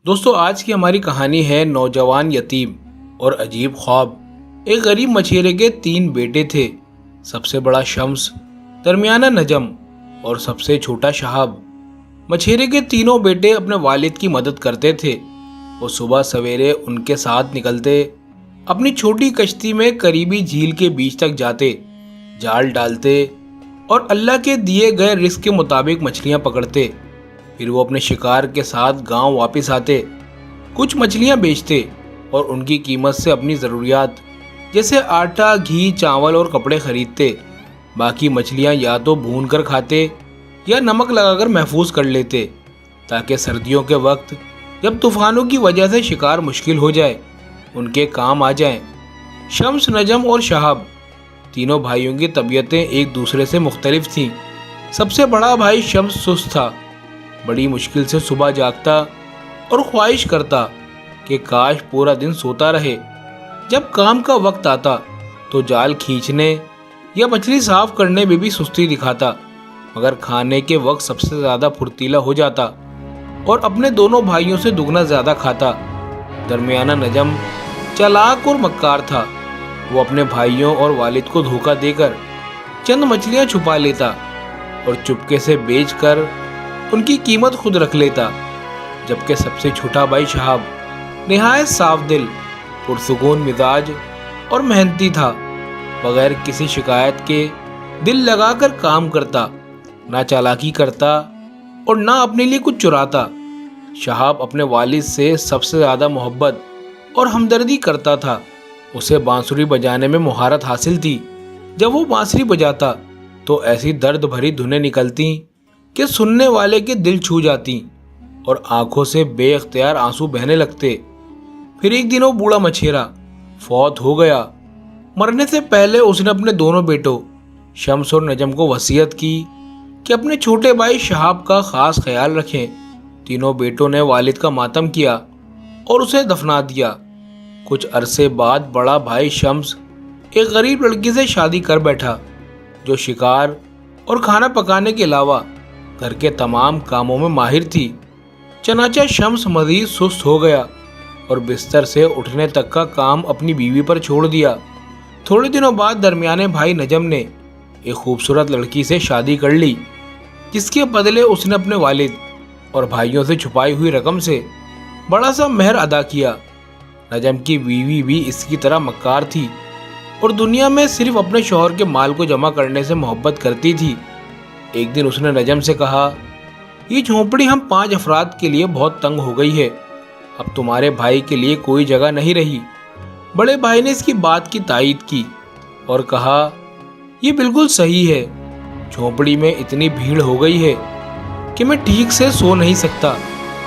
دوستو آج کی ہماری کہانی ہے نوجوان یتیم اور عجیب خواب۔ ایک غریب مچھیرے کے 3 بیٹے تھے۔ سب سے بڑا شمس، درمیانہ نجم اور سب سے چھوٹا شہاب۔ مچھیرے کے تینوں بیٹے اپنے والد کی مدد کرتے تھے۔ وہ صبح سویرے ان کے ساتھ نکلتے، اپنی چھوٹی کشتی میں قریبی جھیل کے بیچ تک جاتے، جال ڈالتے اور اللہ کے دیے گئے رزق کے مطابق مچھلیاں پکڑتے۔ پھر وہ اپنے شکار کے ساتھ گاؤں واپس آتے، کچھ مچھلیاں بیچتے اور ان کی قیمت سے اپنی ضروریات جیسے آٹا، گھی، چاول اور کپڑے خریدتے۔ باقی مچھلیاں یا تو بھون کر کھاتے یا نمک لگا کر محفوظ کر لیتے تاکہ سردیوں کے وقت جب طوفانوں کی وجہ سے شکار مشکل ہو جائے ان کے کام آ جائیں۔ شمس، نجم اور شہاب تینوں بھائیوں کی طبیعتیں ایک دوسرے سے مختلف تھیں۔ سب سے بڑا بھائی شمس سست تھا، بڑی مشکل سے صبح جاگتا اور خواہش کرتا کہ کاش پورا دن سوتا رہے۔ جب کام کا وقت آتا تو جال کھینچنے یا مچھلی صاف کرنے میں بھی سستی دکھاتا، مگر کھانے کے وقت سب سے زیادہ پھرتیلا ہو جاتا اور اپنے دونوں بھائیوں سے دگنا زیادہ کھاتا۔ درمیانہ نجم چالاک اور مکار تھا۔ وہ اپنے بھائیوں اور والد کو دھوکہ دے کر چند مچھلیاں چھپا لیتا اور چپکے سے بیچ کر ان کی قیمت خود رکھ لیتا، جبکہ سب سے چھوٹا بھائی شہاب نہایت صاف دل، پرسکون مزاج اور محنتی تھا۔ بغیر کسی شکایت کے دل لگا کر کام کرتا، نہ چالاکی کرتا اور نہ اپنے لیے کچھ چراتا۔ شہاب اپنے والد سے سب سے زیادہ محبت اور ہمدردی کرتا تھا۔ اسے بانسری بجانے میں مہارت حاصل تھی۔ جب وہ بانسری بجاتا تو ایسی درد بھری دھنیں نکلتی کہ سننے والے کے دل چھو جاتی اور آنکھوں سے بے اختیار آنسو بہنے لگتے۔ پھر ایک دن وہ بوڑھا مچھیرا فوت ہو گیا۔ مرنے سے پہلے اس نے اپنے دونوں بیٹوں شمس اور نجم کو وصیت کی کہ اپنے چھوٹے بھائی شہاب کا خاص خیال رکھیں۔ تینوں بیٹوں نے والد کا ماتم کیا اور اسے دفنا دیا۔ کچھ عرصے بعد بڑا بھائی شمس ایک غریب لڑکی سے شادی کر بیٹھا جو شکار اور کھانا پکانے کے علاوہ گھر کے تمام کاموں میں ماہر تھی۔ چنانچہ شمس مزید سست ہو گیا اور بستر سے اٹھنے تک کا کام اپنی بیوی پر چھوڑ دیا۔ تھوڑے دنوں بعد درمیانے بھائی نجم نے ایک خوبصورت لڑکی سے شادی کر لی، جس کے بدلے اس نے اپنے والد اور بھائیوں سے چھپائی ہوئی رقم سے بڑا سا مہر ادا کیا۔ نجم کی بیوی بھی اس کی طرح مکار تھی اور دنیا میں صرف اپنے شوہر کے مال کو جمع کرنے سے محبت کرتی تھی۔ ایک دن اس نے نجم سے کہا، یہ جھونپڑی ہم 5 افراد کے لیے بہت تنگ ہو گئی ہے، اب تمہارے بھائی کے لیے کوئی جگہ نہیں رہی۔ بڑے بھائی نے اس کی بات کی تائید کی اور کہا، یہ بالکل صحیح ہے، جھونپڑی میں اتنی بھیڑ ہو گئی ہے کہ میں ٹھیک سے سو نہیں سکتا۔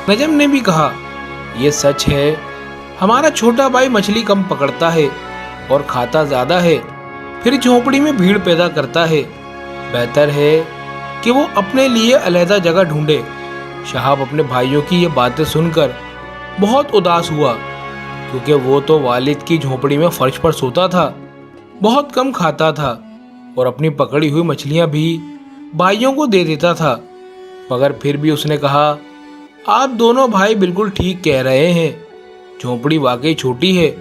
نجم نے بھی کہا، یہ سچ ہے، ہمارا چھوٹا بھائی مچھلی کم پکڑتا ہے اور کھاتا زیادہ ہے، پھر جھونپڑی میں بھیڑ پیدا کرتا ہے، بہتر ہے کہ وہ اپنے لیے علیحدہ جگہ ڈھونڈے۔ شہاب اپنے بھائیوں کی یہ باتیں سن کر بہت اداس ہوا، کیونکہ وہ تو والد کی جھونپڑی میں فرش پر سوتا تھا، بہت کم کھاتا تھا اور اپنی پکڑی ہوئی مچھلیاں بھی بھائیوں کو دے دیتا تھا۔ مگر پھر بھی اس نے کہا، آپ دونوں بھائی بالکل ٹھیک کہہ رہے ہیں، جھونپڑی واقعی چھوٹی ہے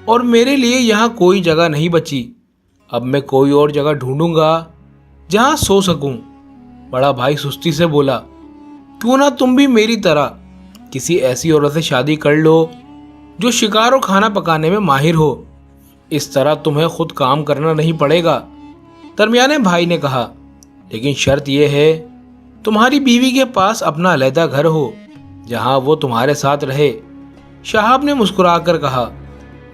اور میرے لیے یہاں کوئی جگہ نہیں بچی۔ اب میں کوئی اور جگہ ڈھونڈوں گا جہاں سو سکوں۔ بڑا بھائی سستی سے بولا، کیوں نہ تم بھی میری طرح کسی ایسی عورت سے شادی کر لو جو شکار اور کھانا پکانے میں ماہر ہو، اس طرح تمہیں خود کام کرنا نہیں پڑے گا۔ درمیانے بھائی نے کہا، لیکن شرط یہ ہے تمہاری بیوی کے پاس اپنا علیحدہ گھر ہو جہاں وہ تمہارے ساتھ رہے۔ شہاب نے مسکرا کر کہا،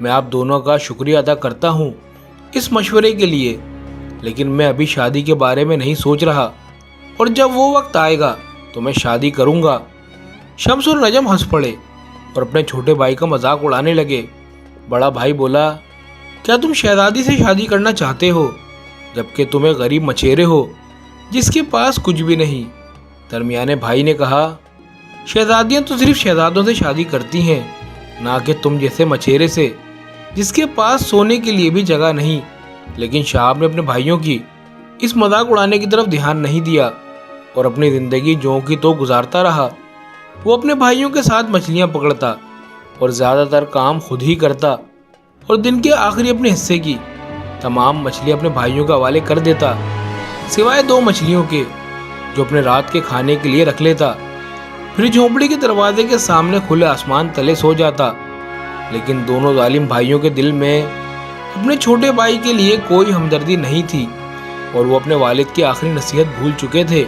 میں آپ دونوں کا شکریہ ادا کرتا ہوں اس مشورے کے لیے، لیکن میں ابھی شادی کے بارے میں نہیں سوچ رہا، اور جب وہ وقت آئے گا تو میں شادی کروں گا۔ شمس اور نجم ہنس پڑے اور اپنے چھوٹے بھائی کا مذاق اڑانے لگے۔ بڑا بھائی بولا، کیا تم شہزادی سے شادی کرنا چاہتے ہو جبکہ تم ایک غریب مچھیرے ہو جس کے پاس کچھ بھی نہیں؟ درمیانے بھائی نے کہا، شہزادیاں تو صرف شہزادوں سے شادی کرتی ہیں، نہ کہ تم جیسے مچھیرے سے جس کے پاس سونے کے لیے بھی جگہ نہیں۔ لیکن شہاب نے اپنے بھائیوں کی اس مذاق اڑانے کی طرف دھیان نہیں دیا اور اپنی زندگی جوں کی تو گزارتا رہا۔ وہ اپنے بھائیوں کے ساتھ مچھلیاں پکڑتا اور زیادہ تر کام خود ہی کرتا اور دن کے آخری اپنے حصے کی تمام مچھلیاں اپنے بھائیوں کے حوالے کر دیتا، سوائے 2 مچھلیوں کے جو اپنے رات کے کھانے کے لیے رکھ لیتا۔ پھر جھونپڑی کے دروازے کے سامنے کھلے آسمان تلے سو جاتا۔ لیکن دونوں ظالم بھائیوں کے دل میں اپنے چھوٹے بھائی کے لیے کوئی ہمدردی نہیں تھی، اور وہ اپنے والد کی آخری نصیحت بھول چکے تھے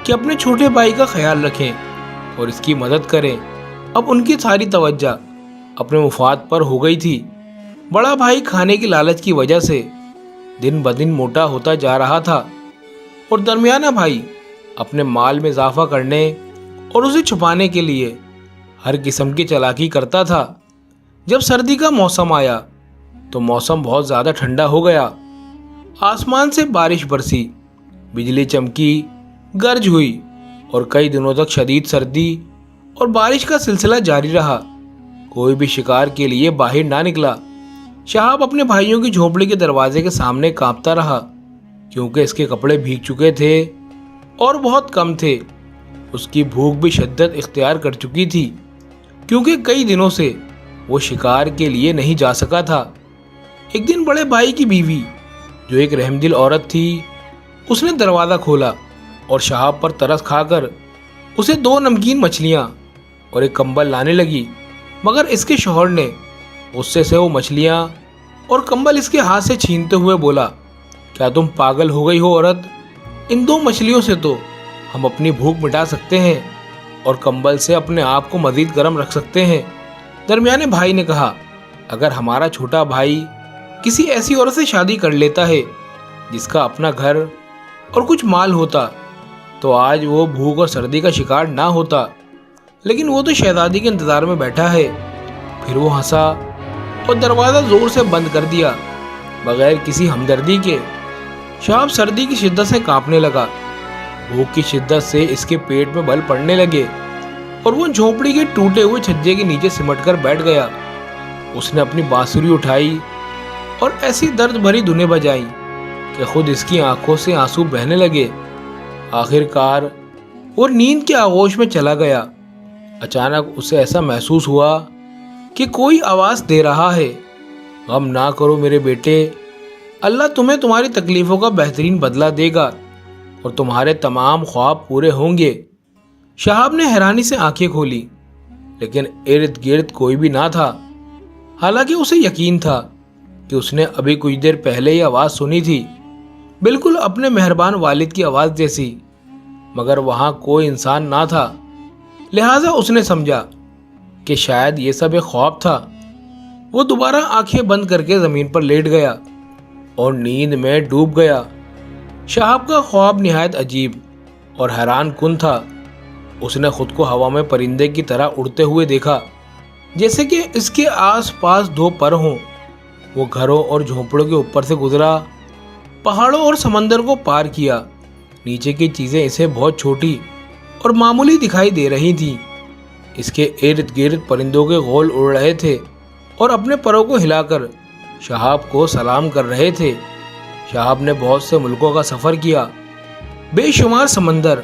کہ اپنے چھوٹے بھائی کا خیال رکھیں اور اس کی مدد کریں۔ اب ان کی ساری توجہ اپنے مفاد پر ہو گئی تھی۔ بڑا بھائی کھانے کی لالچ کی وجہ سے دن بدن موٹا ہوتا جا رہا تھا، اور درمیانہ بھائی اپنے مال میں اضافہ کرنے اور اسے چھپانے کے لیے ہر قسم کی چالاکی کرتا تھا۔ جب سردی کا موسم آیا تو موسم بہت زیادہ ٹھنڈا ہو گیا۔ آسمان سے بارش برسی، بجلی چمکی، گرج ہوئی، اور کئی دنوں تک شدید سردی اور بارش کا سلسلہ جاری رہا۔ کوئی بھی شکار کے لیے باہر نہ نکلا۔ شہاب اپنے بھائیوں کی جھونپڑی کے دروازے کے سامنے کانپتا رہا، کیونکہ اس کے کپڑے بھیگ چکے تھے اور بہت کم تھے۔ اس کی بھوک بھی شدت اختیار کر چکی تھی، کیونکہ کئی دنوں سے وہ شکار کے لیے نہیں جا سکا تھا۔ ایک دن بڑے بھائی کی بیوی، جو ایک رحم دل عورت تھی، اس نے دروازہ کھولا اور شہاب پر ترس کھا کر اسے 2 نمکین مچھلیاں اور ایک کمبل لانے لگی، مگر اس کے شوہر نے غصے سے وہ مچھلیاں اور کمبل اس کے ہاتھ سے چھینتے ہوئے بولا، کیا تم پاگل ہو گئی ہو عورت؟ ان 2 مچھلیوں سے تو ہم اپنی بھوک مٹا سکتے ہیں اور کمبل سے اپنے آپ کو مزید گرم رکھ سکتے ہیں۔ درمیانے بھائی نے کہا، اگر ہمارا چھوٹا بھائی کسی ایسی عورت سے شادی کر لیتا ہے جس کا اپنا گھر اور کچھ مال ہوتا تو آج وہ بھوک اور سردی کا شکار نہ ہوتا، لیکن وہ تو شہزادی کے انتظار میں بیٹھا ہے۔ پھر وہ ہنسا اور دروازہ زور سے بند کر دیا، بغیر کسی ہمدردی کے۔ شہاب سردی کی شدت سے کانپنے لگا، بھوک کی شدت سے اس کے پیٹ میں بل پڑنے لگے، اور وہ جھونپڑی کے ٹوٹے ہوئے چھجے کے نیچے سمٹ کر بیٹھ گیا۔ اس نے اپنی بانسری اٹھائی اور ایسی درد بھری دھنیں بجائی کہ خود اس کی آنکھوں سے آنسو بہنے لگے۔ آخر کار وہ نیند کے آغوش میں چلا گیا۔ اچانک اسے ایسا محسوس ہوا کہ کوئی آواز دے رہا ہے، غم نہ کرو میرے بیٹے، اللہ تمہیں تمہاری تکلیفوں کا بہترین بدلہ دے گا اور تمہارے تمام خواب پورے ہوں گے۔ شہاب نے حیرانی سے آنکھیں کھولی، لیکن ارد گرد کوئی بھی نہ تھا، حالانکہ اسے یقین تھا کہ اس نے ابھی کچھ دیر پہلے یہ آواز سنی تھی، بالکل اپنے مہربان والد کی آواز جیسی، مگر وہاں کوئی انسان نہ تھا۔ لہٰذا اس نے سمجھا کہ شاید یہ سب ایک خواب تھا۔ وہ دوبارہ آنکھیں بند کر کے زمین پر لیٹ گیا اور نیند میں ڈوب گیا۔ شہاب کا خواب نہایت عجیب اور حیران کن تھا۔ اس نے خود کو ہوا میں پرندے کی طرح اڑتے ہوئے دیکھا، جیسے کہ اس کے آس پاس 2 پر ہوں۔ وہ گھروں اور جھونپڑوں کے اوپر سے گزرا، پہاڑوں اور سمندر کو پار کیا۔ نیچے کی چیزیں اسے بہت چھوٹی اور معمولی دکھائی دے رہی تھیں۔ اس کے ارد گرد پرندوں کے غول اڑ رہے تھے اور اپنے پروں کو ہلا کر شہاب کو سلام کر رہے تھے۔ شہاب نے بہت سے ملکوں کا سفر کیا، بے شمار سمندر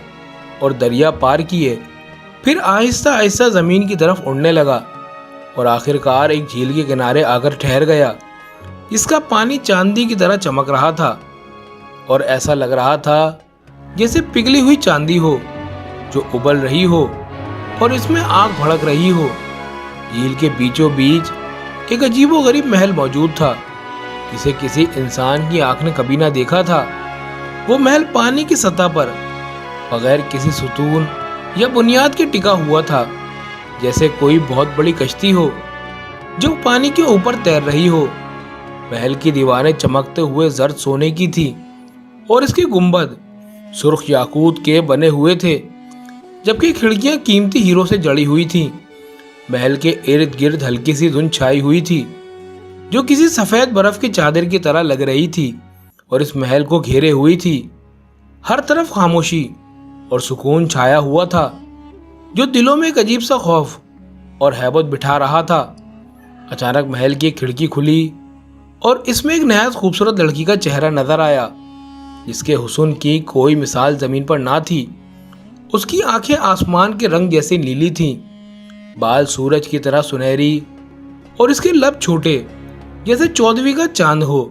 اور دریا پار کیے، پھر آہستہ آہستہ زمین کی طرف اڑنے لگا اور آخر کار ایک جھیل کے کنارے آ کر ٹھہر گیا، جس کا پانی چاندی کی طرح چمک رہا تھا اور ایسا لگ رہا تھا جیسے پگھلی ہوئی چاندی ہو جو ابل رہی ہو اور اس میں آگ بھڑک رہی ہو۔ جھیل کے بیچوں بیچ ایک عجیب و غریب محل موجود تھا، جسے کسی انسان کی آنکھ نے کبھی نہ دیکھا تھا۔ وہ محل پانی کی سطح پر بغیر کسی ستون یا بنیاد کے ٹکا ہوا تھا، جیسے کوئی بہت بڑی کشتی ہو جو پانی کے اوپر تیر رہی ہو۔ محل کی دیواریں چمکتے ہوئے زرد سونے کی تھی اور اس کے گنبد سرخ یاقوت کے بنے ہوئے تھے، جبکہ کھڑکیاں قیمتی ہیروں سے جڑی ہوئی تھیں۔ محل کے ارد گرد ہلکی سی دھند چھائی ہوئی تھی جو کسی سفید برف کی چادر کی طرح لگ رہی تھی اور اس محل کو گھیرے ہوئی تھی۔ ہر طرف خاموشی اور سکون چھایا ہوا تھا جو دلوں میں ایک عجیب سا خوف اور ہیبت بٹھا رہا تھا۔ اچانک محل کی ایک کھڑکی کھلی اور اس میں ایک نہایت خوبصورت لڑکی کا چہرہ نظر آیا، جس کے حسن کی کوئی مثال زمین پر نہ تھی۔ اس کی آنکھیں آسمان کے رنگ جیسی نیلی تھیں، بال سورج کی طرح سنہری، اور اس کے لب چھوٹے جیسے 14ویں کا چاند ہو۔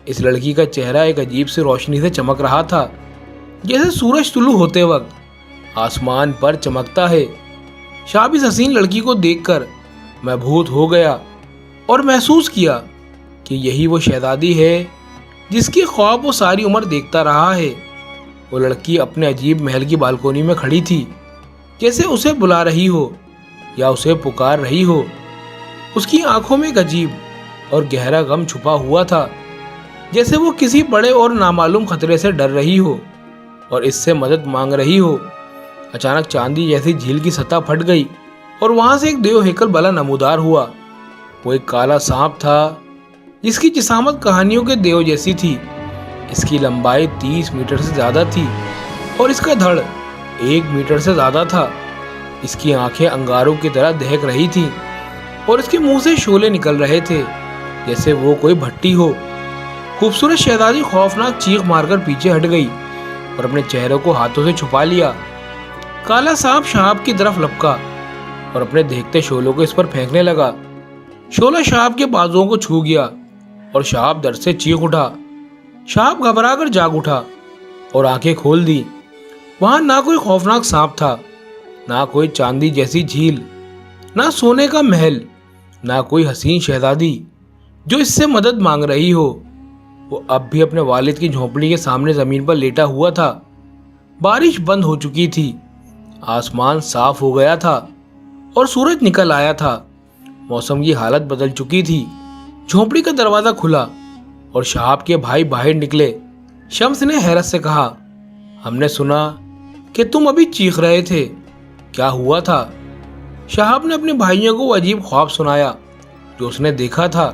اس لڑکی کا چہرہ ایک عجیب سی روشنی سے چمک رہا تھا، جیسے سورج طلوع ہوتے وقت آسمان پر چمکتا ہے۔ شہاب اس حسین لڑکی کو دیکھ کر مبہوت ہو گیا اور محسوس کیا کہ یہی وہ شہزادی ہے جس کے خواب وہ ساری عمر دیکھتا رہا ہے۔ وہ لڑکی اپنے عجیب محل کی بالکونی میں کھڑی تھی، جیسے اسے بلا رہی ہو یا اسے پکار رہی ہو۔ اس کی آنکھوں میں ایک عجیب اور گہرا غم چھپا ہوا تھا، جیسے وہ کسی بڑے اور نامعلوم خطرے سے ڈر رہی ہو اور اس سے مدد مانگ رہی ہو۔ اچانک چاندی جیسی جھیل کی سطح پھٹ گئی اور وہاں سے ایک دیو ہیکل بلا نمودار ہوا۔ وہ ایک کالا سانپ تھا جس کی جسامت کہانیوں کے دیو جیسی تھی۔ اس کی لمبائی 30 میٹر سے زیادہ تھی اور اس کا دھڑ 1 میٹر سے زیادہ تھا۔ اس کی آنکھیں انگاروں کی طرح دہک رہی تھیں اور اس کے منہ سے شعلے نکل رہے تھے جیسے وہ کوئی بھٹی ہو۔ خوبصورت شہزادی خوفناک چیخ مار کر پیچھے ہٹ گئی اور اپنے چہرے کو ہاتھوں سے چھپا لیا۔ کالا سانپ شہاب کی طرف لپکا اور اپنے دہکتے شعلوں کو اس پر پھینکنے لگا۔ شعلہ شہاب کے بازوؤں کو چھو گیا اور شہاب درد سے چیخ اٹھا۔ شہاب گھبرا کر جاگ اٹھا اور آنکھیں کھول دی۔ وہاں نہ کوئی خوفناک سانپ تھا، نہ کوئی چاندی جیسی جھیل، نہ سونے کا محل، نہ کوئی حسین شہزادی جو اس سے مدد مانگ رہی ہو۔ وہ اب بھی اپنے والد کی جھونپڑی کے سامنے زمین پر لیٹا ہوا تھا۔ بارش بند ہو چکی تھی، آسمان صاف ہو گیا تھا اور سورج نکل آیا تھا۔ موسم کی حالت بدل چکی تھی۔ جھونپڑی کا دروازہ کھلا اور شہاب کے بھائی باہر نکلے۔ شمس نے حیرت سے کہا، ہم نے سنا کہ تم ابھی چیخ رہے تھے، کیا ہوا تھا؟ شہاب نے اپنے بھائیوں کو وہ عجیب خواب سنایا جو اس نے دیکھا تھا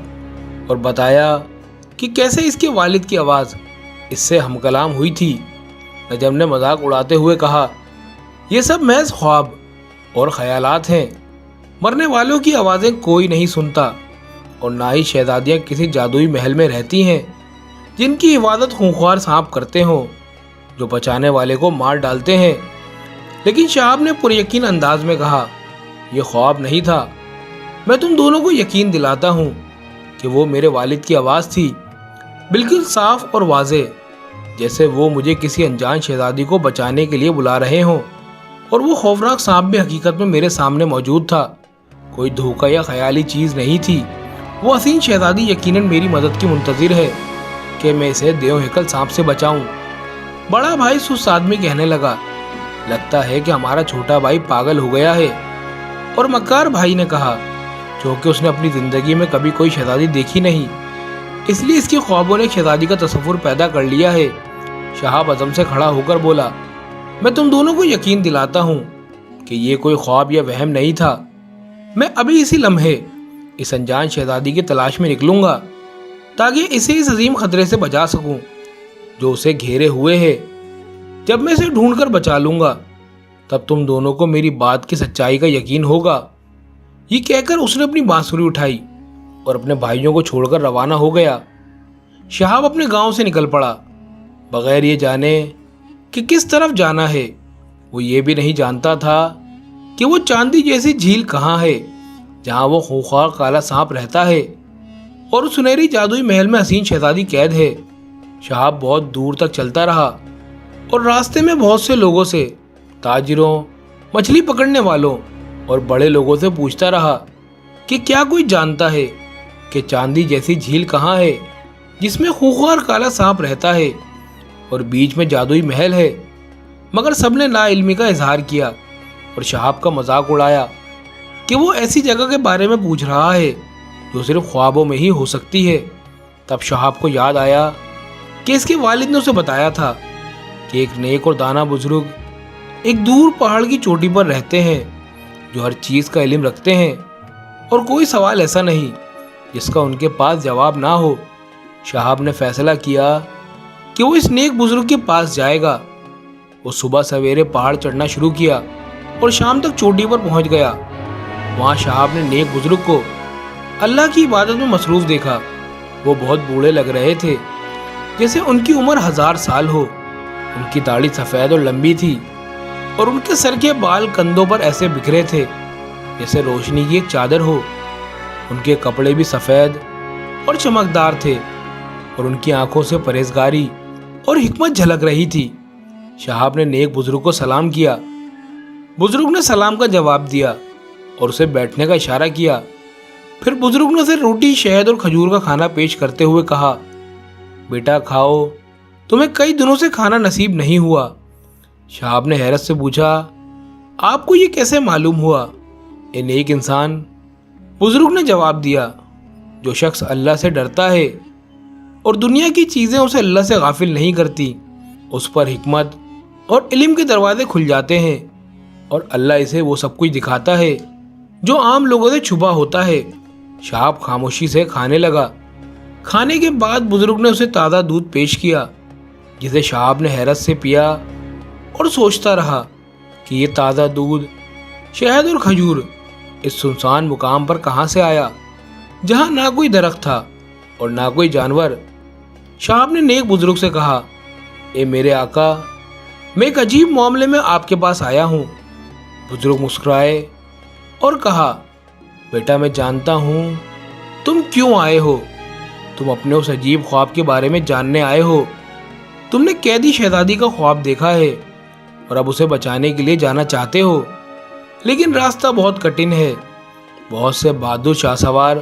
اور بتایا کہ کیسے اس کے والد کی آواز اس سے ہم کلام ہوئی تھی۔ نجم نے مذاق اڑاتے ہوئے کہا، یہ سب محض خواب اور خیالات ہیں، مرنے والوں کی آوازیں کوئی نہیں سنتا، اور نہ ہی شہزادیاں کسی جادوئی محل میں رہتی ہیں جن کی حفاظت خونخوار سانپ کرتے ہوں جو بچانے والے کو مار ڈالتے ہیں۔ لیکن شہاب نے پر یقین انداز میں کہا، یہ خواب نہیں تھا، میں تم دونوں کو یقین دلاتا ہوں کہ وہ میرے والد کی آواز تھی، بالکل صاف اور واضح، جیسے وہ مجھے کسی انجان شہزادی کو بچانے کے لیے بلا رہے ہوں، اور وہ خوفناک سانپ بھی حقیقت میں میرے سامنے موجود تھا، کوئی دھوکہ یا خیالی چیز نہیں تھی۔ وہ حسین شہزادی یقیناً میری مدد کی منتظر ہے کہ میں اسے دیو ہیکل سانپ سے بچاؤں۔ بڑا بھائی سست آدمی کہنے لگا، لگتا ہے کہ ہمارا چھوٹا بھائی پاگل ہو گیا ہے۔ اور مکار بھائی نے کہا، کیونکہ اس نے اپنی زندگی میں کبھی کوئی شہزادی دیکھی نہیں، اس لیے اس کے خوابوں نے ایک شہزادی کا تصور پیدا کر لیا ہے۔ شہاب عزم سے کھڑا ہو کر بولا، میں تم دونوں کو یقین دلاتا ہوں کہ یہ کوئی خواب یا وہم نہیں تھا، میں ابھی اسی لمحے اس انجان شہزادی کی تلاش میں نکلوں گا تاکہ اسے اس عظیم خطرے سے بچا سکوں جو اسے گھیرے ہوئے ہے۔ جب میں اسے ڈھونڈ کر بچا لوں گا تب تم دونوں کو میری بات کی سچائی کا یقین ہوگا۔ یہ کہہ کر اس نے اپنی بانسری اٹھائی اور اپنے بھائیوں کو چھوڑ کر روانہ ہو گیا۔ شہاب اپنے گاؤں سے نکل پڑا بغیر یہ جانے کہ کس طرف جانا ہے۔ وہ یہ بھی نہیں جانتا تھا کہ وہ چاندی جیسی جھیل کہاں ہے جہاں وہ خونخوار کالا سانپ رہتا ہے اور اس سنہری جادوئی محل میں حسین شہزادی قید ہے۔ شہاب بہت دور تک چلتا رہا اور راستے میں بہت سے لوگوں سے، تاجروں، مچھلی پکڑنے والوں اور بڑے لوگوں سے پوچھتا رہا کہ کیا کوئی جانتا ہے کہ چاندی جیسی جھیل کہاں ہے جس میں خونخوار کالا سانپ رہتا ہے اور بیچ میں جادوئی محل ہے۔ مگر سب نے لا علمی کا اظہار کیا اور شہاب کا مذاق اڑایا کہ وہ ایسی جگہ کے بارے میں پوچھ رہا ہے جو صرف خوابوں میں ہی ہو سکتی ہے۔ تب شہاب کو یاد آیا کہ اس کے والد نے اسے بتایا تھا کہ ایک نیک اور دانا بزرگ ایک دور پہاڑ کی چوٹی پر رہتے ہیں جو ہر چیز کا علم رکھتے ہیں، اور کوئی سوال ایسا نہیں جس کا ان کے پاس جواب نہ ہو۔ شہاب نے فیصلہ کیا کہ وہ اس نیک بزرگ کے پاس جائے گا۔ وہ صبح سویرے پہاڑ چڑھنا شروع کیا اور شام تک چوٹی پر پہنچ گیا۔ وہاں شہاب نے نیک بزرگ کو اللہ کی عبادت میں مصروف دیکھا۔ وہ بہت بوڑھے لگ رہے تھے، جیسے ان کی عمر 1000 سال ہو۔ ان کی داڑھی سفید اور لمبی تھی اور ان کے سر کے بال کندھوں پر ایسے بکھرے تھے جیسے روشنی کی ایک چادر ہو۔ ان کے کپڑے بھی سفید اور چمکدار تھے اور ان کی آنکھوں سے پرہیزگاری اور حکمت جھلک رہی تھی۔ شہاب نے نیک بزرگ کو سلام کیا۔ بزرگ نے سلام کا جواب دیا اور اسے بیٹھنے کا اشارہ کیا۔ پھر بزرگ نے اسے روٹی، شہد اور کھجور کا کھانا پیش کرتے ہوئے کہا، بیٹا کھاؤ، تمہیں کئی دنوں سے کھانا نصیب نہیں ہوا۔ شہاب نے حیرت سے پوچھا، آپ کو یہ کیسے معلوم ہوا اے نیک انسان؟ بزرگ نے جواب دیا، جو شخص اللہ سے ڈرتا ہے اور دنیا کی چیزیں اسے اللہ سے غافل نہیں کرتی، اس پر حکمت اور علم کے دروازے کھل جاتے ہیں اور اللہ اسے وہ سب کچھ دکھاتا ہے جو عام لوگوں سے چھپا ہوتا ہے۔ شہاب خاموشی سے کھانے لگا۔ کھانے کے بعد بزرگ نے اسے تازہ دودھ پیش کیا، جسے شہاب نے حیرت سے پیا اور سوچتا رہا کہ یہ تازہ دودھ، شہد اور کھجور اس سنسان مقام پر کہاں سے آیا جہاں نہ کوئی درخت تھا اور نہ کوئی جانور۔ شہاب نے نیک بزرگ سے کہا، اے میرے آقا، میں ایک عجیب معاملے میں آپ کے پاس آیا ہوں۔ بزرگ مسکرائے اور کہا، بیٹا میں جانتا ہوں تم کیوں آئے ہو۔ تم اپنے اس عجیب خواب کے بارے میں جاننے آئے ہو۔ تم نے قیدی شہزادی کا خواب دیکھا ہے اور اب اسے بچانے کے لیے جانا چاہتے ہو، لیکن راستہ بہت کٹھن ہے۔ بہت سے بہادر شاہ سوار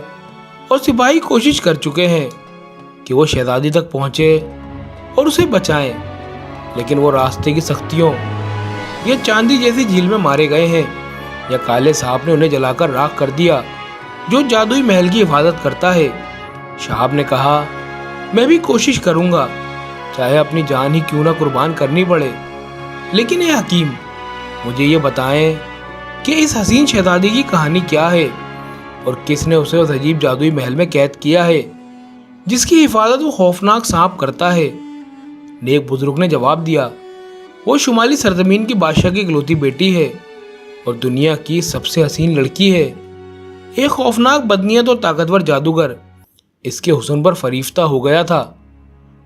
اور سپاہی کوشش کر چکے ہیں کہ وہ شہزادی تک پہنچے اور اسے بچائیں، لیکن وہ راستے کی سختیوں یا چاندی جیسی جھیل میں مارے گئے ہیں، یا کالے سانپ نے انہیں جلا کر راکھ کر دیا جو جادوئی محل کی حفاظت کرتا ہے۔ شہاب نے کہا، میں بھی کوشش کروں گا، چاہے اپنی جان ہی کیوں نہ قربان کرنی پڑے، لیکن اے حکیم، مجھے یہ بتائیں کہ اس حسین شہزادی کی کہانی کیا ہے اور کس نے اسے اس عجیب جادوئی محل میں قید کیا ہے جس کی حفاظت وہ خوفناک سانپ کرتا ہے۔ نیک بزرگ نے جواب دیا، وہ شمالی سرزمین کی بادشاہ کی اکلوتی بیٹی ہے اور دنیا کی سب سے حسین لڑکی ہے۔ ایک خوفناک بدنیت اور طاقتور جادوگر اس کے حسن پر فریفتہ ہو گیا تھا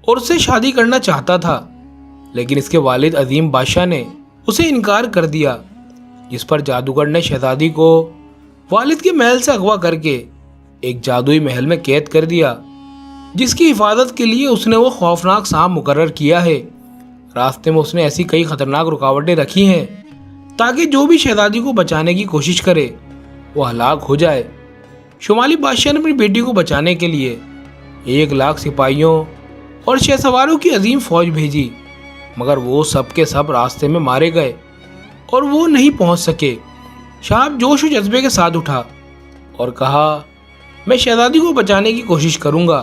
اور اس سے شادی کرنا چاہتا تھا، لیکن اس کے والد عظیم بادشاہ نے اسے انکار کر دیا، جس پر جادوگر نے شہزادی کو والد کے محل سے اغوا کر کے ایک جادوئی محل میں قید کر دیا، جس کی حفاظت کے لیے اس نے وہ خوفناک سانپ مقرر کیا ہے۔ راستے میں اس نے ایسی کئی خطرناک رکاوٹیں رکھی ہیں تاکہ جو بھی شہزادی کو بچانے کی کوشش کرے وہ ہلاک ہو جائے۔ شمالی بادشاہ نے اپنی بیٹی کو بچانے کے لیے 1,00,000 سپاہیوں اور شہ سواروں کی عظیم فوج بھیجی، مگر وہ سب کے سب راستے میں مارے گئے اور وہ نہیں پہنچ سکے۔ شہاب جوش و جذبے کے ساتھ اٹھا اور کہا، میں شہزادی کو بچانے کی کوشش کروں گا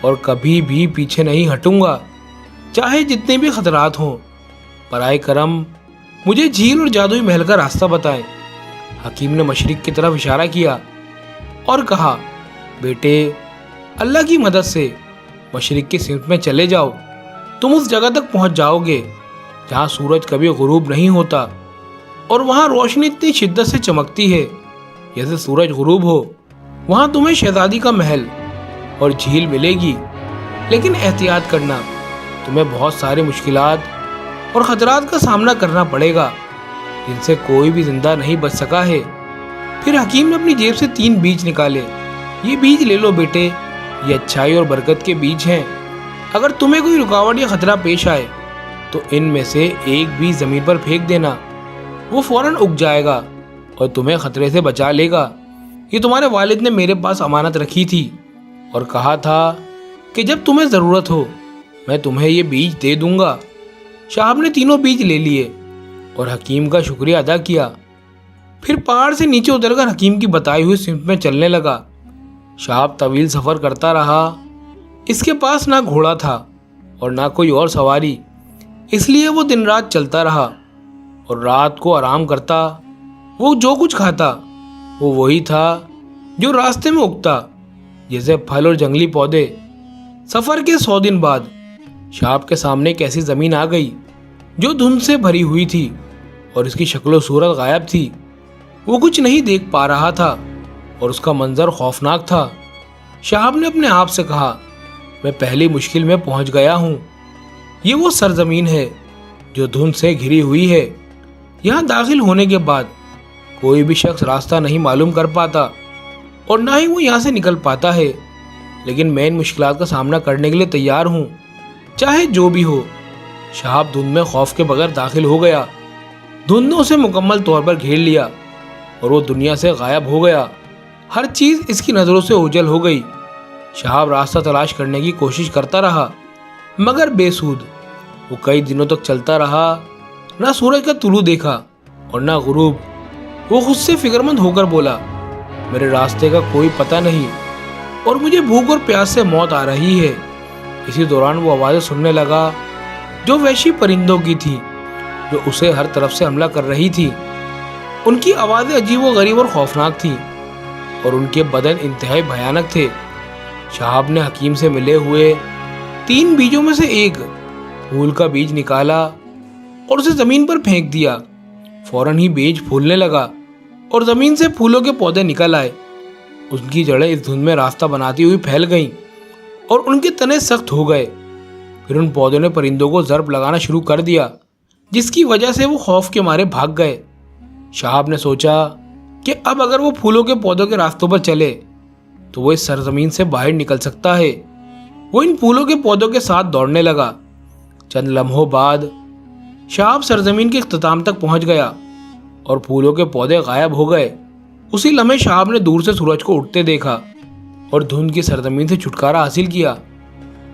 اور کبھی بھی پیچھے نہیں ہٹوں گا، چاہے جتنے بھی خطرات ہوں۔ برائے کرم مجھے جھیل اور جادوئی محل کا راستہ بتائیں۔ حکیم نے مشرق کی طرف اشارہ کیا اور کہا، بیٹے، اللہ کی مدد سے مشرق کی سمت میں چلے جاؤ، تم اس جگہ تک پہنچ جاؤ گے جہاں سورج کبھی غروب نہیں ہوتا اور وہاں روشنی اتنی شدت سے چمکتی ہے جیسے سورج غروب ہو۔ وہاں تمہیں شہزادی کا محل اور جھیل ملے گی، لیکن احتیاط کرنا، تمہیں بہت ساری مشکلات اور خطرات کا سامنا کرنا پڑے گا جن سے کوئی بھی زندہ نہیں بچ سکا ہے۔ پھر حکیم نے اپنی جیب سے 3 بیج نکالے۔ یہ بیج لے لو بیٹے، یہ اچھائی اور برکت کے بیج ہیں۔ اگر تمہیں کوئی رکاوٹ یا خطرہ پیش آئے تو ان میں سے ایک بیج زمین پر پھینک دینا، وہ فوراً اگ جائے گا اور تمہیں خطرے سے بچا لے گا۔ یہ تمہارے والد نے میرے پاس امانت رکھی تھی اور کہا تھا کہ جب تمہیں ضرورت ہو میں تمہیں یہ بیج دے دوں گا۔ شہاب نے تینوں بیج لے لیے اور حکیم کا شکریہ ادا کیا۔ پھر پہاڑ سے نیچے اتر کر حکیم کی بتائی ہوئی سمت میں چلنے لگا۔ شہاب طویل سفر کرتا رہا۔ اس کے پاس نہ گھوڑا تھا اور نہ کوئی اور سواری، اس لیے وہ دن رات چلتا رہا اور رات کو آرام کرتا۔ وہ جو کچھ کھاتا وہ وہی تھا جو راستے میں اگتا، جیسے پھل اور جنگلی پودے۔ سفر کے 100 دن بعد شہاب کے سامنے ایک ایسی زمین آ گئی جو دھند سے بھری ہوئی تھی اور اس کی شکل و صورت غائب تھی۔ وہ کچھ نہیں دیکھ پا رہا تھا اور اس کا منظر خوفناک تھا۔ شہاب نے اپنے آپ سے کہا، میں پہلی مشکل میں پہنچ گیا ہوں۔ یہ وہ سرزمین ہے جو دھند سے گھری ہوئی ہے یہاں داخل ہونے کے بعد کوئی بھی شخص راستہ نہیں معلوم کر پاتا اور نہ ہی وہ یہاں سے نکل پاتا ہے، لیکن میں ان مشکلات کا سامنا کرنے کے لیے تیار ہوں، چاہے جو بھی ہو۔ شہاب دھند میں خوف کے بغیر داخل ہو گیا۔ دھند نے اسے مکمل طور پر گھیر لیا اور وہ دنیا سے غائب ہو گیا۔ ہر چیز اس کی نظروں سے اوجھل ہو گئی۔ شہاب راستہ تلاش کرنے کی کوشش کرتا رہا، مگر بے سود۔ وہ کئی دنوں تک چلتا رہا، نہ سورج کا طلوع دیکھا اور نہ غروب۔ وہ خود سے فکر مند ہو کر بولا، میرے راستے کا کوئی پتہ نہیں اور مجھے بھوک اور پیاس سے موت آ رہی ہے۔ اسی دوران وہ آوازیں سننے لگا جو وحشی پرندوں کی تھی، جو اسے ہر طرف سے حملہ کر رہی تھی۔ ان کی آوازیں عجیب و غریب اور خوفناک تھیں اور ان کے بدن انتہائی بھیانک تھے۔ شہاب نے حکیم سے ملے ہوئے 3 بیجوں میں سے ایک پھول کا بیج نکالا اور اسے زمین پر پھینک دیا۔ فوراً ہی بیج پھولنے لگا اور زمین سے پھولوں کے پودے نکل آئے۔ ان کی جڑیں اس دھند میں راستہ بناتی ہوئی پھیل گئیں اور ان کے تنے سخت ہو گئے۔ پھر ان پودوں نے پرندوں کو ضرب لگانا شروع کر دیا، جس کی وجہ سے وہ خوف کے مارے بھاگ گئے۔ شہاب نے سوچا کہ اب اگر وہ پھولوں کے پودوں کے راستوں پر چلے تو وہ اس سرزمین سے باہر نکل سکتا ہے۔ وہ ان پھولوں کے پودوں کے ساتھ دوڑنے لگا۔ چند لمحوں بعد شہاب سرزمین کے اختتام تک پہنچ گیا اور پھولوں کے پودے غائب ہو گئے۔ اسی لمحے شہاب نے دور سے سورج کو اٹھتے دیکھا اور دھند کی سرزمین سے چھٹکارا حاصل کیا۔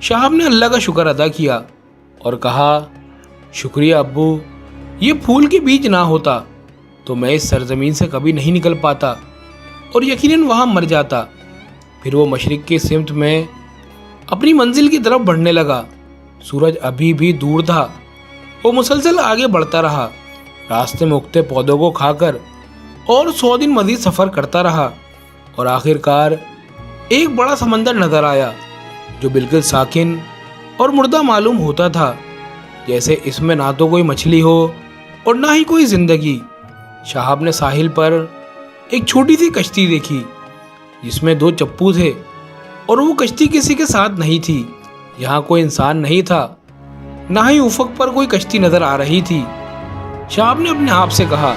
شہاب نے اللہ کا شکر ادا کیا اور کہا، شکریہ ابو، یہ پھول کے بیج نہ ہوتا تو میں اس سرزمین سے کبھی نہیں نکل پاتا اور یقیناً وہاں مر جاتا۔ پھر وہ مشرق کی سمت میں اپنی منزل کی طرف بڑھنے لگا۔ سورج ابھی بھی دور تھا۔ وہ مسلسل آگے بڑھتا رہا، راستے میں اگتے پودوں کو کھا کر، اور 100 دن مزید سفر کرتا رہا اور آخر کار ایک بڑا سمندر نظر آیا جو بالکل ساکن اور مردہ معلوم ہوتا تھا، جیسے اس میں نہ تو کوئی مچھلی ہو اور نہ ہی کوئی زندگی۔ شہاب نے ساحل پر ایک چھوٹی سی کشتی دیکھی جس میں 2 چپو تھے اور وہ کشتی کسی کے ساتھ نہیں تھی۔ یہاں کوئی انسان نہیں تھا، نہ ہی افق پر کوئی کشتی نظر آ رہی تھی۔ شہاب نے اپنے آپ سے کہا،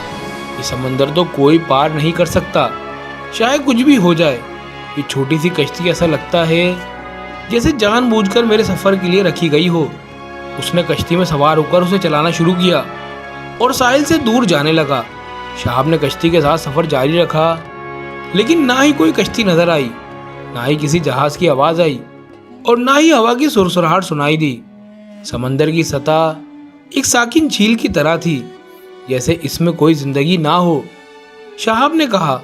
یہ سمندر تو کوئی پار نہیں کر سکتا، شاید کچھ بھی ہو جائے۔ یہ چھوٹی سی کشتی ایسا لگتا ہے جیسے جان بوجھ کر میرے سفر کے لیے رکھی گئی ہو۔ اس نے کشتی میں سوار ہو کر اسے چلانا شروع کیا اور ساحل سے دور جانے لگا۔ شہاب نے کشتی کے ساتھ سفر جاری رکھا، لیکن نہ ہی کوئی کشتی نظر آئی، نہ ہی کسی جہاز کی آواز آئی اور نہ ہی ہوا کی سرسراہٹ سنائی دی۔ سمندر کی سطح ایک ساکن جھیل کی طرح تھی، جیسے اس میں کوئی زندگی نہ ہو۔ شہاب نے کہا،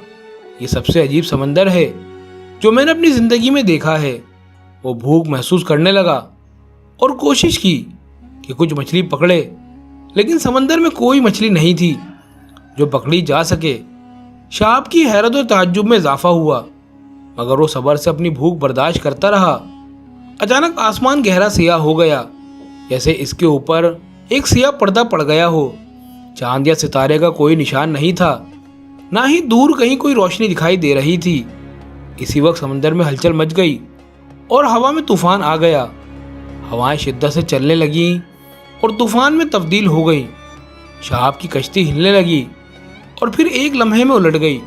یہ سب سے عجیب سمندر ہے جو میں نے اپنی زندگی میں دیکھا ہے۔ وہ بھوک محسوس کرنے لگا اور کوشش کی کہ کچھ مچھلی پکڑے، لیکن سمندر میں کوئی مچھلی نہیں تھی جو پکڑی جا سکے۔ شہاب کی حیرت و تعجب میں اضافہ ہوا، مگر وہ صبر سے اپنی بھوک برداشت کرتا رہا۔ اچانک آسمان گہرا سیاہ ہو گیا، جیسے اس کے اوپر ایک سیاہ پردہ پڑ گیا ہو۔ چاند یا ستارے کا کوئی نشان نہیں تھا، نہ ہی دور کہیں کوئی روشنی دکھائی دے رہی تھی۔ اسی وقت سمندر میں ہلچل مچ گئی اور ہوا میں طوفان آ گیا۔ ہوائیں شدت سے چلنے لگیں اور طوفان میں تبدیل ہو گئیں۔ شہاب کی کشتی ہلنے لگی اور پھر ایک لمحے میں الٹ گئی۔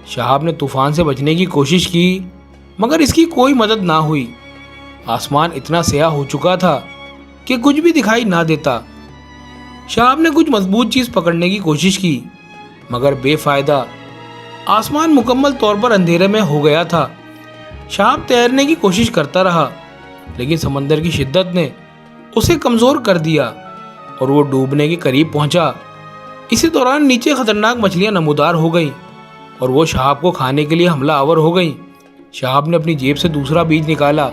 شہاب نے طوفان سے بچنے کی کوشش کی، مگر اس کی کوئی مدد نہ ہوئی۔ آسمان اتنا سیاہ ہو چکا تھا کہ کچھ بھی دکھائی نہ دیتا۔ شہاب نے کچھ مضبوط چیز پکڑنے کی کوشش کی، مگر بے فائدہ۔ آسمان مکمل طور پر اندھیرے میں ہو گیا تھا۔ شہاب تیرنے کی کوشش کرتا رہا، لیکن سمندر کی شدت نے اسے کمزور کر دیا اور وہ ڈوبنے کے قریب پہنچا۔ اسی دوران نیچے خطرناک مچھلیاں نمودار ہو گئیں اور وہ شہاب کو کھانے کے لیے حملہ آور ہو گئیں۔ شہاب نے اپنی جیب سے دوسرا بیج نکالا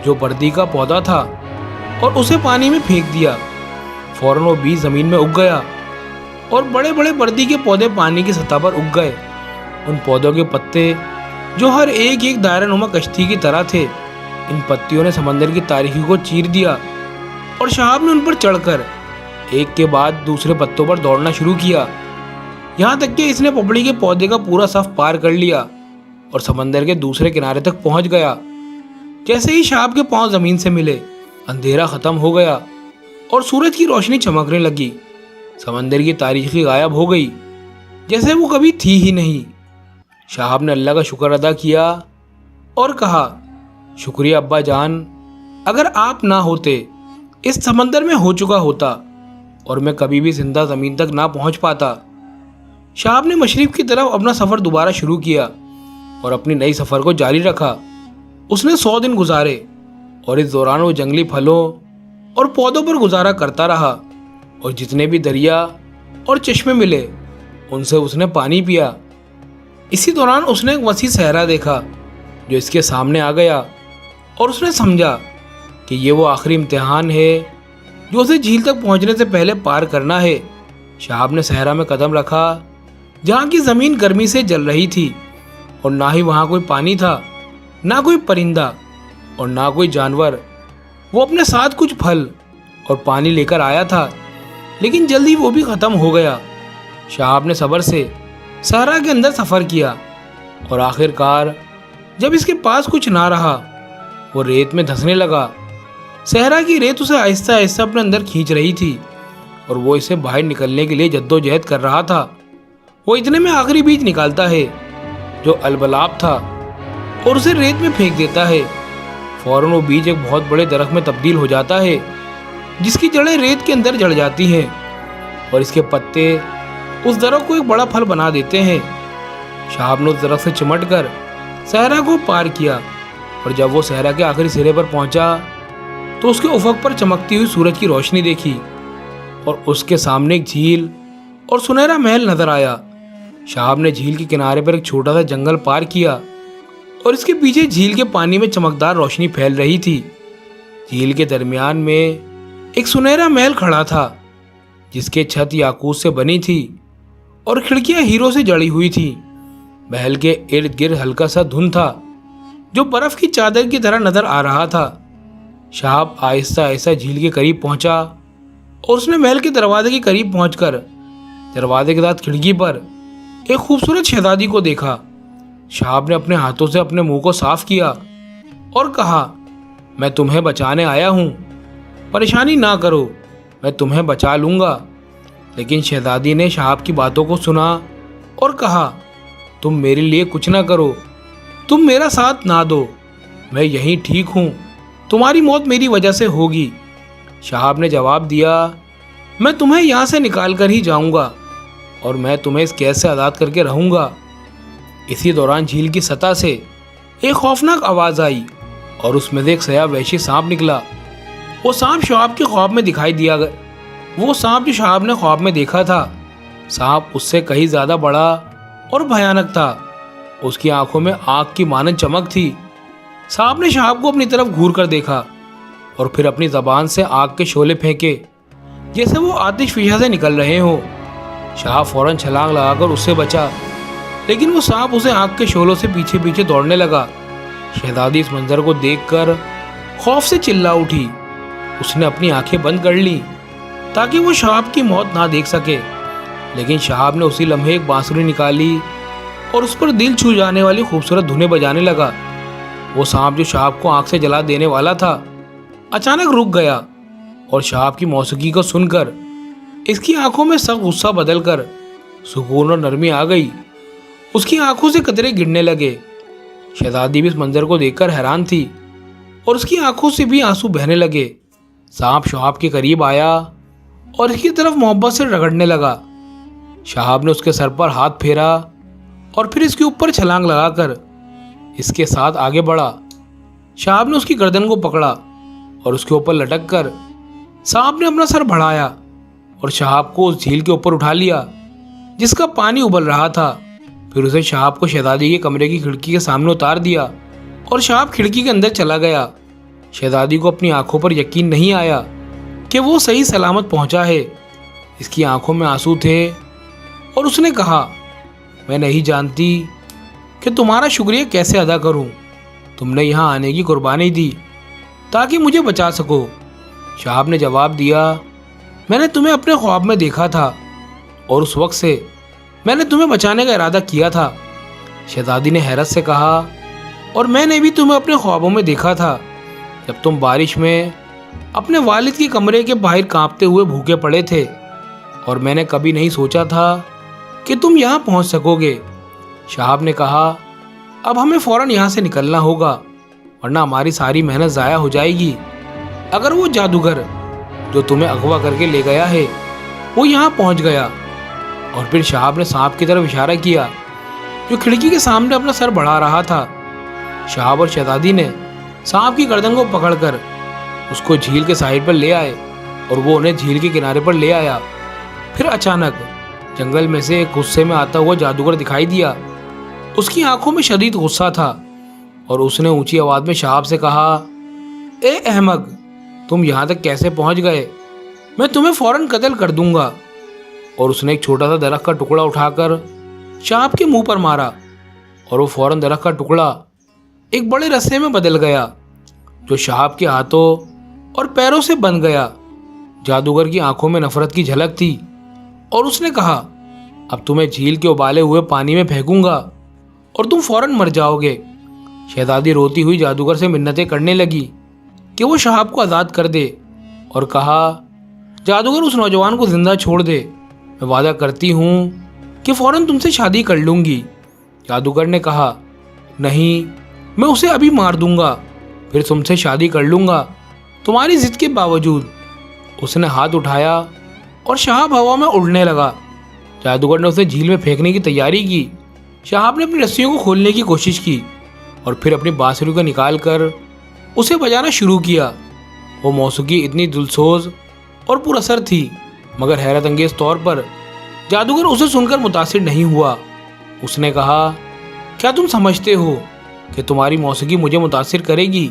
جو بردی کا پودا تھا اور اسے پانی میں پھینک دیا۔ فوراً وہ بیج زمین میں اگ گیا اور بڑے بڑے بردی کے پودے پانی کی سطح پر اگ گئے۔ ان پودوں کے پتے جو ہر ایک دائرہ نما کشتی کی طرح تھے، ان پتیوں نے سمندر کی تاریکی کو چیر دیا اور شہاب نے ان پر چڑھ کر ایک کے بعد دوسرے پتوں پر دوڑنا شروع کیا، یہاں تک کہ اس نے پپڑی کے پودے کا پورا صف پار کر لیا اور سمندر کے دوسرے کنارے تک پہنچ گیا۔ جیسے ہی شہاب کے پاؤں زمین سے ملے، اندھیرا ختم ہو گیا اور سورج کی روشنی چمکنے لگی۔ سمندر کی تاریخی غائب ہو گئی، جیسے وہ کبھی تھی ہی نہیں۔ شہاب نے اللہ کا شکر ادا کیا اور کہا، شکریہ ابا جان، اگر آپ نہ ہوتے اس سمندر میں ہو چکا ہوتا اور میں کبھی بھی زندہ زمین تک نہ پہنچ پاتا۔ شہاب نے مشرق کی طرف اپنا سفر دوبارہ شروع کیا اور اپنی نئی سفر کو جاری رکھا۔ اس نے 100 دن گزارے اور اس دوران وہ جنگلی پھلوں اور پودوں پر گزارا کرتا رہا، اور جتنے بھی دریا اور چشمے ملے ان سے اس نے پانی پیا۔ اسی دوران اس نے ایک وسیع صحرا دیکھا جو اس کے سامنے آ گیا، اور اس نے سمجھا کہ یہ وہ آخری امتحان ہے جو اسے جھیل تک پہنچنے سے پہلے پار کرنا ہے۔ شہاب نے صحرا میں قدم رکھا جہاں کی زمین گرمی سے جل رہی تھی، اور نہ ہی وہاں کوئی پانی تھا، نہ کوئی پرندہ اور نہ کوئی جانور۔ وہ اپنے ساتھ کچھ پھل اور پانی لے کر آیا تھا، لیکن جلدی وہ بھی ختم ہو گیا۔ شہاب نے صبر سے صحرا کے اندر سفر کیا، اور آخر کار جب اس کے پاس کچھ نہ رہا وہ ریت میں دھنسنے لگا۔ صحرا کی ریت اسے آہستہ آہستہ اپنے اندر کھینچ رہی تھی، اور وہ اسے باہر نکلنے کے لیے جدوجہد کر رہا تھا۔ وہ اتنے میں آخری بیج نکالتا ہے جو البلاب تھا، اور اسے ریت میں پھینک دیتا ہے۔ فوراً وہ بیج ایک بہت بڑے درخت میں تبدیل ہو جاتا ہے جس کی جڑیں ریت کے اندر جڑ جاتی ہیں، اور اس کے پتے اس درخت کو ایک بڑا پھل بنا دیتے ہیں۔ شہاب نے اس درخت سے چمٹ کر صحرا کو پار کیا، اور جب وہ صحرا کے آخری سرے پر پہنچا تو اس کے افق پر چمکتی ہوئی سورج کی روشنی دیکھی، اور اس کے سامنے ایک جھیل اور سنہرا محل نظر آیا۔ شہاب نے جھیل کے کنارے پر ایک چھوٹا سا جنگل پار کیا، اور اس کے پیچھے جھیل کے پانی میں چمکدار روشنی پھیل رہی تھی۔ جھیل کے درمیان میں ایک سنہرا محل کھڑا تھا جس کے چھت یاقوت سے بنی تھی اور کھڑکیاں ہیروں سے جڑی ہوئی تھی۔ محل کے ارد گرد ہلکا سا دھند تھا جو برف کی چادر کی طرح نظر آ رہا تھا۔ شہاب آہستہ آہستہ جھیل کے قریب پہنچا، اور اس نے محل کے دروازے کے قریب پہنچ کر دروازے کے ساتھ کھڑکی پر ایک خوبصورت شہزادی کو دیکھا۔ شہاب نے اپنے ہاتھوں سے اپنے منہ کو صاف کیا اور کہا، میں تمہیں بچانے آیا ہوں، پریشانی نہ کرو، میں تمہیں بچا لوں گا۔ لیکن شہزادی نے شہاب کی باتوں کو سنا اور کہا، تم میرے لیے کچھ نہ کرو، تم میرا ساتھ نہ دو، میں یہیں ٹھیک ہوں، تمہاری موت میری وجہ سے ہوگی۔ شہاب نے جواب دیا، میں تمہیں یہاں سے نکال کر ہی جاؤں گا، اور میں تمہیں اس قید سے آزاد کر کے رہوں گا۔ اسی دوران جھیل کی سطح سے ایک خوفناک آواز آئی، اور اس میں سے ایک سیاہ وحشی سانپ نکلا۔ وہ سانپ شہاب کے خواب میں دکھائی دیا گیا۔ وہ سانپ جو شہاب نے خواب میں دیکھا تھا، سانپ اس سے کہیں زیادہ بڑا اور بھیانک تھا۔ اس کی آنکھوں میں آگ کی مانند چمک تھی۔ سانپ نے شہاب کو اپنی طرف گھور کر دیکھا، اور پھر اپنی زبان سے آگ کے شعلے پھینکے جیسے وہ آتش فشاں سے نکل رہے ہوں۔ شہاب فوراً چھلانگ لگا کر اس سے بچا، لیکن وہ سانپ اسے آگ کے شعلوں سے پیچھے پیچھے دوڑنے لگا۔ شہزادی اس منظر کو دیکھ کر خوف سے چلا اٹھی۔ اس نے اپنی آنکھیں بند کر لی تاکہ وہ شہاب کی موت نہ دیکھ سکے، لیکن شہاب نے اسی لمحے ایک بانسری نکالی اور اس پر دل چھو جانے والی خوبصورت دھنیں بجانے لگا۔ وہ سانپ جو شہاب کو آنکھ سے جلا دینے والا تھا اچانک رک گیا، اور شہاب کی موسیقی کو سن کر اس کی آنکھوں میں سخت غصہ بدل کر سکون اور نرمی آ گئی۔ اس کی آنکھوں سے قطرے گرنے لگے۔ شہزادی بھی اس منظر کو دیکھ کر حیران تھی، اور اس کی آنکھوں سے بھی آنسو بہنے لگے۔ سانپ شہاب کے قریب آیا اور اس کی طرف محبت سے رگڑنے لگا۔ شہاب نے اس کے سر پر ہاتھ پھیرا اور پھر اس کے اوپر چھلانگ لگا کر اس کے ساتھ آگے بڑھا۔ شہاب نے اس کی گردن کو پکڑا اور اس کے اوپر لٹک کر سانپ نے اپنا سر بڑھایا اور شہاب کو اس جھیل کے اوپر اٹھا لیا جس کا پانی ابل رہا تھا۔ پھر اسے شہاب کو شہزادی کے کمرے کی کھڑکی کے سامنے اتار دیا، اور شہاب کھڑکی کے اندر چلا گیا۔ شہزادی کو اپنی آنکھوں پر یقین نہیں آیا کہ وہ صحیح سلامت پہنچا ہے۔ اس کی آنکھوں میں آنسو تھے، اور اس نے کہا، میں نہیں جانتی کہ تمہارا شکریہ کیسے ادا کروں۔ تم نے یہاں آنے کی قربانی دی تاکہ مجھے بچا سکو۔ شہاب نے جواب دیا، میں نے تمہیں اپنے خواب میں دیکھا تھا، اور اس وقت سے میں نے تمہیں بچانے کا ارادہ کیا تھا۔ شہزادی نے حیرت سے کہا، اور میں نے بھی تمہیں اپنے خوابوں میں دیکھا تھا جب تم بارش میں اپنے والد کے کمرے کے باہر کانپتے ہوئے بھوکے پڑے تھے۔ اور میں نے کبھی نہیں سوچا تھا کہ تم یہاں پہنچ سکو گے۔ شہاب نے کہا اب ہمیں فوراً یہاں سے نکلنا ہوگا ورنہ ہماری ساری محنت ضائع ہو جائے گی۔ اگر وہ جادوگر جو تمہیں اغوا کر کے لے گیا ہے وہ یہاں پہنچ گیا۔ اور پھر شہاب نے سانپ کی طرف اشارہ کیا جو کھڑکی کے سامنے اپنا سر بڑھا رہا تھا۔ شہاب اور شہزادی نے سانپ کی گردن کو پکڑ کر اس کو جھیل کے ساحل پر لے آئے اور وہ انہیں جھیل کے کنارے پر لے آیا۔ پھر اچانک جنگل میں سے ایک غصے میں آتا ہوا جادوگر دکھائی دیا۔ اس کی آنکھوں میں شدید غصہ تھا اور اس نے اونچی آواز میں شہاب سے کہا اے احمق، تم یہاں تک کیسے پہنچ گئے؟ میں تمہیں فوراً قتل کر دوں گا۔ اور اس نے ایک چھوٹا سا درخت کا ٹکڑا اٹھا کر شہاب کے منہ پر مارا اور وہ فوراً درخت کا ٹکڑا ایک بڑے رسے میں بدل گیا جو شہاب کے ہاتھوں اور پیروں سے بن گیا۔ جادوگر کی آنکھوں میں نفرت کی جھلک تھی اور اس نے کہا اب تمہیں جھیل کے ابالے ہوئے پانی میں پھینکوں گا اور تم فوراً مر جاؤ گے۔ شہزادی روتی ہوئی جادوگر سے منتیں کرنے لگی کہ وہ شہاب کو آزاد کر دے اور کہا جادوگر اس نوجوان کو زندہ چھوڑ دے، میں وعدہ کرتی ہوں کہ فوراً تم سے شادی کر لوں گی۔ جادوگر نے کہا نہیں، میں اسے ابھی مار دوں گا پھر تم سے شادی کر لوں گا تمہاری ضد کے باوجود۔ اس نے ہاتھ اٹھایا اور شہاب ہوا میں اڑنے لگا۔ جادوگر نے اسے جھیل میں پھینکنے کی تیاری کی۔ شہاب نے اپنی رسیوں کو کھولنے کی کوشش کی اور پھر اپنی بانسری کو نکال کر اسے بجانا شروع کیا۔ وہ موسیقی اتنی دلسوز اور پر اثر تھی مگر حیرت انگیز طور پر جادوگر اسے سن کر متاثر نہیں ہوا۔ اس نے کہا کیا تم سمجھتے ہو کہ تمہاری موسیقی مجھے متاثر کرے گی؟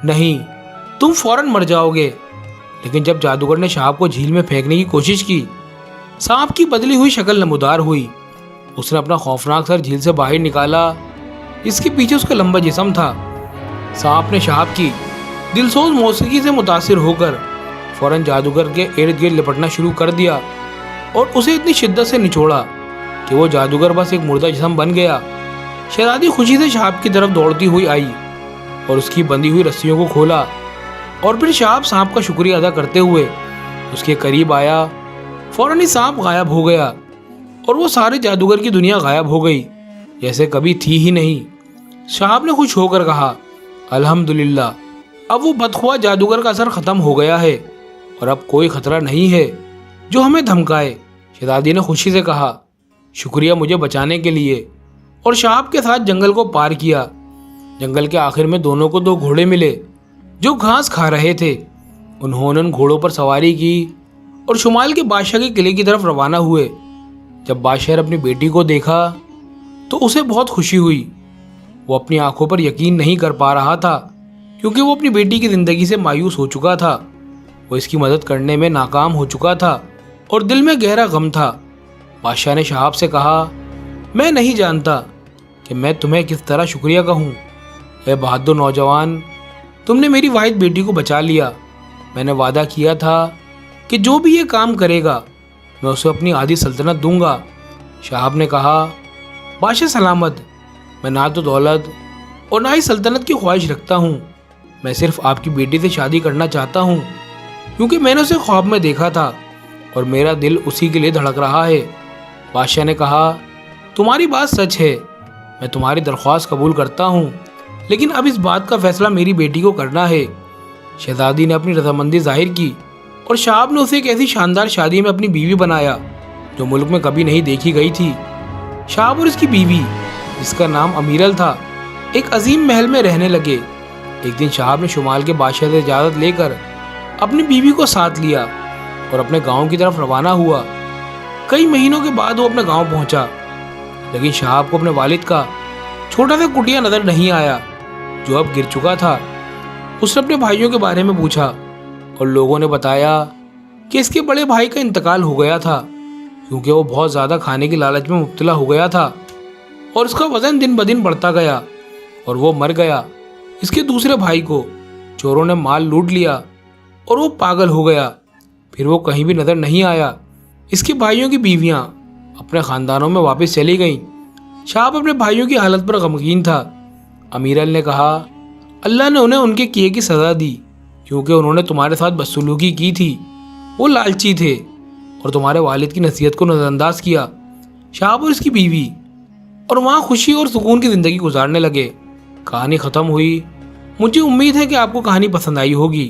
نہیں، تم فوراً مر جاؤ گے۔ لیکن جب جادوگر نے شہاب کو جھیل میں پھینکنے کی کوشش کی، سانپ کی بدلی ہوئی شکل نمودار ہوئی۔ اس نے اپنا خوفناک سر جھیل سے باہر نکالا جس کے پیچھے اس کا لمبا جسم تھا۔ سانپ نے شہاب کی دلسوز موسیقی سے متاثر ہو کر فوراً جادوگر کے ارد گرد لپٹنا شروع کر دیا اور اسے اتنی شدت سے نچوڑا کہ وہ جادوگر بس ایک مردہ جسم بن گیا۔ شہزادی خوشی سے شہاب کی طرف دوڑتی ہوئی آئی اور اس کی بندھی ہوئی رسیوں کو کھولا اور پھر شہاب سانپ کا شکریہ ادا کرتے ہوئے اس کے قریب آیا۔ فوراً ہی سانپ غائب ہو گیا اور وہ سارے جادوگر کی دنیا غائب ہو گئی جیسے کبھی تھی ہی نہیں۔ شہاب نے خوش ہو کر کہا الحمدللہ، اب وہ بدخواہ جادوگر کا اثر ختم ہو گیا ہے اور اب کوئی خطرہ نہیں ہے جو ہمیں دھمکائے۔ شہزادی نے خوشی سے کہا شکریہ مجھے بچانے کے لیے، اور شہاب کے ساتھ جنگل کو پار کیا۔ جنگل کے آخر میں دونوں کو 2 گھوڑے ملے جو گھاس کھا رہے تھے۔ انہوں نے ان گھوڑوں پر سواری کی اور شمال کے بادشاہ کے قلعے کی طرف روانہ ہوئے۔ جب بادشاہ نے اپنی بیٹی کو دیکھا تو اسے بہت خوشی ہوئی۔ وہ اپنی آنکھوں پر یقین نہیں کر پا رہا تھا کیونکہ وہ اپنی بیٹی کی زندگی سے مایوس ہو چکا تھا۔ وہ اس کی مدد کرنے میں ناکام ہو چکا تھا اور دل میں گہرا غم تھا۔ بادشاہ نے شہاب سے کہا میں نہیں جانتا کہ میں تمہیں کس طرح شکریہ کہوں۔ اے بہادر نوجوان، تم نے میری واحد بیٹی کو بچا لیا۔ میں نے وعدہ کیا تھا کہ جو بھی یہ کام کرے گا میں اسے اپنی آدھی سلطنت دوں گا۔ شہاب نے کہا بادشاہ سلامت، میں نہ تو دولت اور نہ ہی سلطنت کی خواہش رکھتا ہوں، میں صرف آپ کی بیٹی سے شادی کرنا چاہتا ہوں کیونکہ میں نے اسے خواب میں دیکھا تھا اور میرا دل اسی کے لیے دھڑک رہا ہے۔ بادشاہ نے کہا تمہاری بات سچ ہے، میں تمہاری درخواست قبول کرتا ہوں، لیکن اب اس بات کا فیصلہ میری بیٹی کو کرنا ہے۔ شہزادی نے اپنی رضامندی ظاہر کی اور شہاب نے اسے ایک ایسی شاندار شادی میں اپنی بیوی بنایا جو ملک میں کبھی نہیں دیکھی گئی تھی۔ شہاب اور اس کی بیوی جس کا نام امیرل تھا ایک عظیم محل میں رہنے لگے۔ ایک دن شہاب نے شمال کے بادشاہ سے اجازت لے کر اپنی بیوی کو ساتھ لیا اور اپنے گاؤں کی طرف روانہ ہوا۔ کئی مہینوں کے بعد وہ اپنے گاؤں پہنچا، لیکن شہاب کو اپنے والد کا چھوٹا سا کٹیا نظر نہیں آیا جو اب گر چکا تھا۔ اس نے اپنے بھائیوں کے بارے میں پوچھا اور لوگوں نے بتایا کہ اس کے بڑے بھائی کا انتقال ہو گیا تھا کیونکہ وہ بہت زیادہ کھانے کی لالچ میں مبتلا ہو گیا تھا اور اس کا وزن دن بدن بڑھتا گیا اور وہ مر گیا۔ اس کے دوسرے بھائی کو چوروں نے مال لوٹ لیا اور وہ پاگل ہو گیا، پھر وہ کہیں بھی نظر نہیں آیا۔ اس کے بھائیوں کی بیویاں اپنے خاندانوں میں واپس چلی گئیں۔ شہاب اپنے بھائیوں کی حالت پر غمگین تھا۔ امیرل نے کہا اللہ نے انہیں ان کے کیے کی سزا دی کیونکہ انہوں نے تمہارے ساتھ بدسلوکی کی تھی۔ وہ لالچی تھے اور تمہارے والد کی نصیحت کو نظر انداز کیا۔ شہاب اور اس کی بیوی اور وہاں خوشی اور سکون کی زندگی گزارنے لگے۔ کہانی ختم ہوئی۔ مجھے امید ہے کہ آپ کو کہانی پسند آئی ہوگی۔